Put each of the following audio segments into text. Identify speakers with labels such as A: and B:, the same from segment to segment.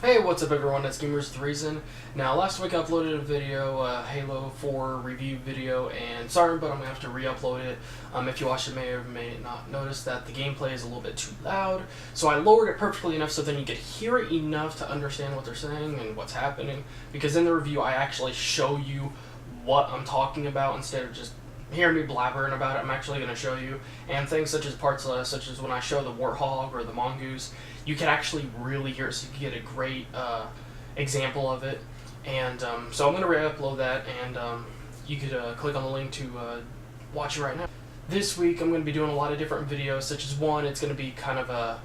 A: Hey, what's up everyone, it's Gamers the Reason. Now, last week I uploaded a video, Halo 4 review video, and sorry, but I'm going to have to re-upload it. If you watched it, may or may not notice that the gameplay is a little bit too loud, so I lowered it perfectly enough so then you could hear it enough to understand what they're saying and what's happening, because in the review I actually show you what I'm talking about instead of just hearing me blabbering about it. I'm actually going to show you, and things such as parts such as when I show the warthog or the mongoose, you can actually really hear it, so you can get a great example of it. And so I'm going to re-upload that, and you could click on the link to watch it right now. This week I'm going to be doing a lot of different videos, such as one, it's going to be kind of a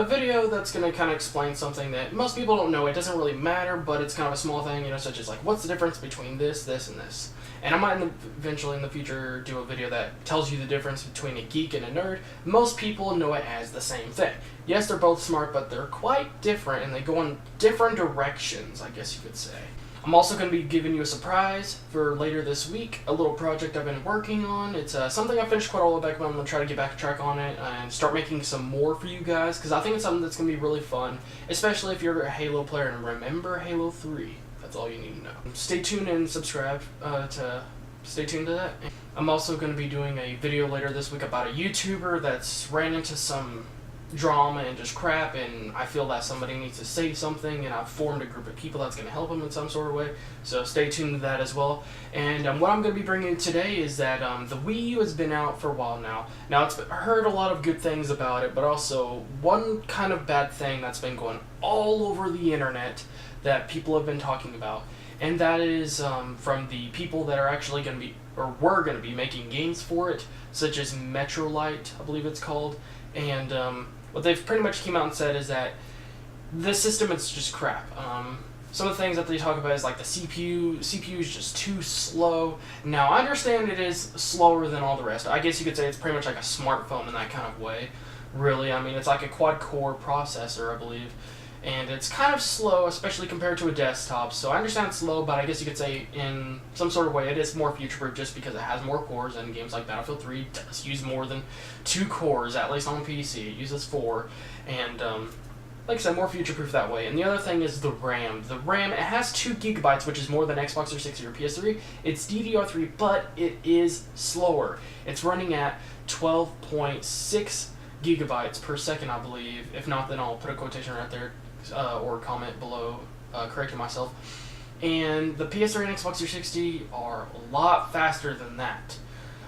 A: video that's going to kind of explain something that most people don't know. It doesn't really matter, but it's kind of a small thing, you know, such as like, what's the difference between this, this, and this? And I might eventually in the future do a video that tells you the difference between a geek and a nerd. Most people know it as the same thing. Yes, they're both smart, but they're quite different, and they go in different directions, I guess you could say. I'm also going to be giving you a surprise for later this week, a little project I've been working on. It's something I finished quite a while back, but I'm going to try to get back track on it and start making some more for you guys, because I think it's something that's going to be really fun, especially if you're a Halo player and remember Halo 3. That's all you need to know. Stay tuned and subscribe to stay tuned to that. I'm also going to be doing a video later this week about a YouTuber that's ran into some drama and just crap, and I feel that somebody needs to say something, and I've formed a group of people that's going to help him in some sort of way, so stay tuned to that as well. And what I'm going to be bringing you today is that the Wii U has been out for a while now. Now, I heard a lot of good things about it, but also one kind of bad thing that's been going all over the internet that people have been talking about, and that is from the people that are actually going to be, or were going to be making games for it, such as Metrolight, I believe it's called. And what they've pretty much came out and said is that the system is just crap. Some of the things that they talk about is like the CPU is just too slow. Now, I understand it is slower than all the rest. I guess you could say it's pretty much like a smartphone in that kind of way, really. I mean, it's like a quad-core processor, I believe. And it's kind of slow, especially compared to a desktop. So I understand it's slow, but I guess you could say in some sort of way it is more future-proof just because it has more cores, and games like Battlefield 3 does use more than 2 cores, at least on PC. It uses 4, and like I said, more future-proof that way. And the other thing is the RAM. The RAM, it has 2 gigabytes, which is more than Xbox 360 or PS3. It's DDR3, but it is slower. It's running at 12.6 gigabytes per second, I believe. If not, then I'll put a quotation right there. Or comment below correcting myself. And the PS3 and Xbox 360 are a lot faster than that.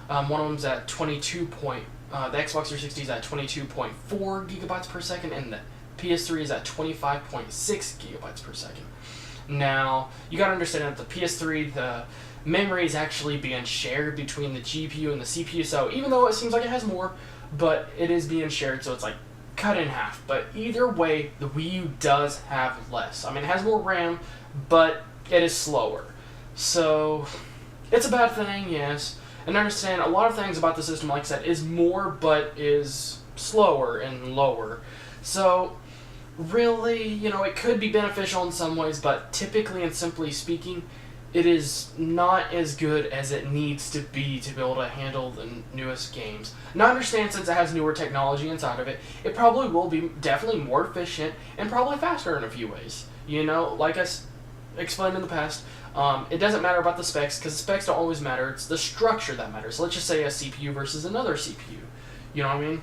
A: One of them's at the Xbox 360 is at 22.4 gigabytes per second, and the PS3 is at 25.6 gigabytes per second. Now, you gotta understand that the PS3, the memory is actually being shared between the GPU and the CPU, so even though it seems like it has more, but it is being shared, so it's like cut in half. But either way, the Wii U does have less. I mean, it has more RAM, but it is slower. So it's a bad thing, yes. And I understand a lot of things about the system, like I said, is more, but is slower and lower. So really, you know, it could be beneficial in some ways, but typically and simply speaking, it is not as good as it needs to be able to handle the newest games. Now, I understand since it has newer technology inside of it, it probably will be definitely more efficient and probably faster in a few ways. You know, like I explained in the past, it doesn't matter about the specs, because the specs don't always matter. It's the structure that matters. So let's just say a CPU versus another CPU. You know what I mean?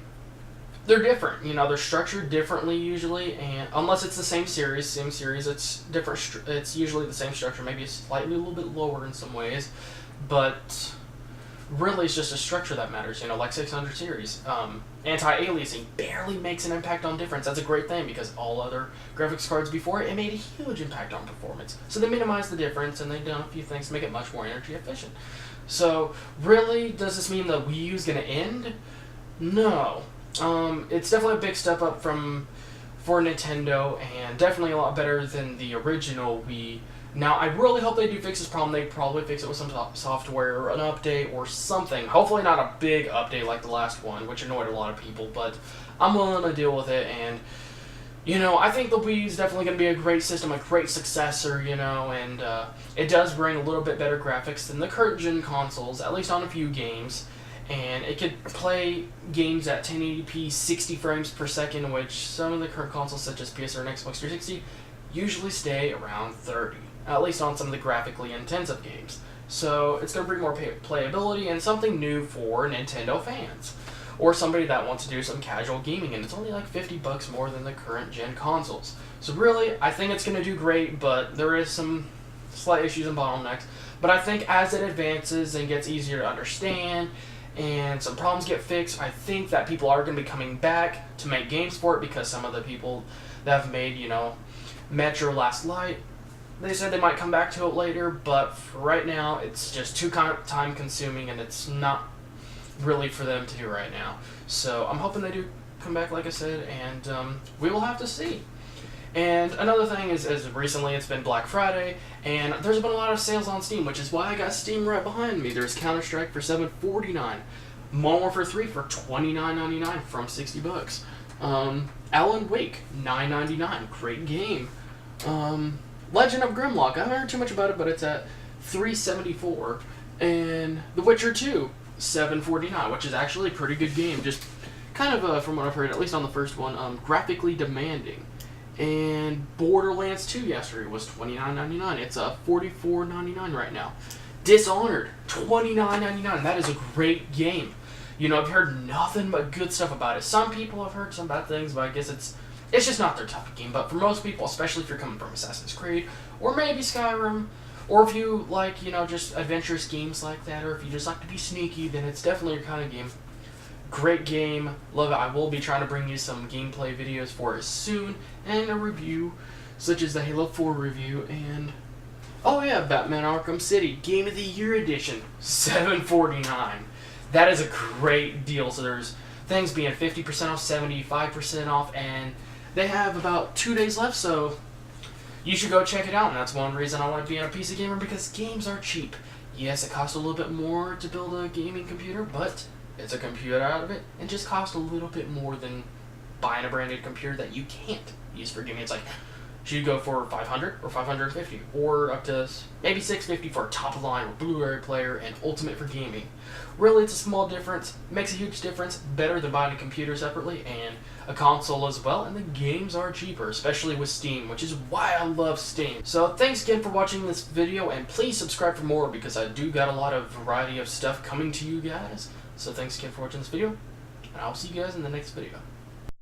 A: They're different, you know, they're structured differently usually, and unless it's the same series, it's different, it's usually the same structure, maybe slightly a little bit lower in some ways, but really it's just a structure that matters, you know, like 600 series. Anti-aliasing barely makes an impact on difference. That's a great thing, because all other graphics cards before it made a huge impact on performance. So they minimize the difference, and they've done a few things to make it much more energy efficient. So really, does this mean the Wii U is going to end? No. It's definitely a big step up for Nintendo, and definitely a lot better than the original Wii. Now, I really hope they do fix this problem. They probably fix it with some software or an update or something. Hopefully not a big update like the last one, which annoyed a lot of people, but I'm willing to deal with it. And, you know, I think the Wii is definitely going to be a great system, a great successor, you know, and it does bring a little bit better graphics than the current gen consoles, at least on a few games. And it could play games at 1080p 60 frames per second, which some of the current consoles such as PS4 and Xbox 360, usually stay around 30, at least on some of the graphically intensive games. So it's going to bring more playability and something new for Nintendo fans, or somebody that wants to do some casual gaming, and it's only like $50 more than the current gen consoles. So really, I think it's going to do great, but there is some slight issues and bottlenecks. But I think as it advances and gets easier to understand, and some problems get fixed, I think that people are going to be coming back to make games for it, because some of the people that have made, Metro Last Light, they said they might come back to it later, but for right now, it's just too time consuming, and it's not really for them to do right now. So I'm hoping they do come back, like I said, and we will have to see. And another thing is, as recently it's been Black Friday, and there's been a lot of sales on Steam, which is why I got Steam right behind me. There's Counter-Strike for $7.49, Modern Warfare 3 for $29.99 from $60. Alan Wake, $9.99, great game. Legend of Grimlock, I haven't heard too much about it, but it's at $3.74. And The Witcher 2, $7.49, which is actually a pretty good game. Just kind of, from what I've heard, at least on the first one, graphically demanding. And Borderlands 2 yesterday was $29.99. It's $44.99 right now. Dishonored, $29.99. That is a great game. I've heard nothing but good stuff about it. Some people have heard some bad things, but I guess it's just not their type of game. But for most people, especially if you're coming from Assassin's Creed, or maybe Skyrim, or if you like, just adventurous games like that, or if you just like to be sneaky, then it's definitely your kind of game. Great game, love it. I will be trying to bring you some gameplay videos for it soon, and a review, such as the Halo 4 review, and oh yeah, Batman Arkham City Game of the Year Edition, $7.49. That is a great deal. So there's things being 50% off, 75% off, and they have about 2 days left, so you should go check it out. And that's one reason I like being a PC gamer, because games are cheap. Yes, it costs a little bit more to build a gaming computer, but it's a computer out of it, and just costs a little bit more than buying a branded computer that you can't use for gaming. It's like, should you go for $500 or $550, or up to maybe $650 for a top-of-the-line Blu-ray player and Ultimate for gaming? Really, it's a small difference, makes a huge difference, better than buying a computer separately and a console as well, and the games are cheaper, especially with Steam, which is why I love Steam. So thanks again for watching this video, and please subscribe for more, because I do got a lot of variety of stuff coming to you guys. So thanks again for watching this video, and I'll see you guys in the next video.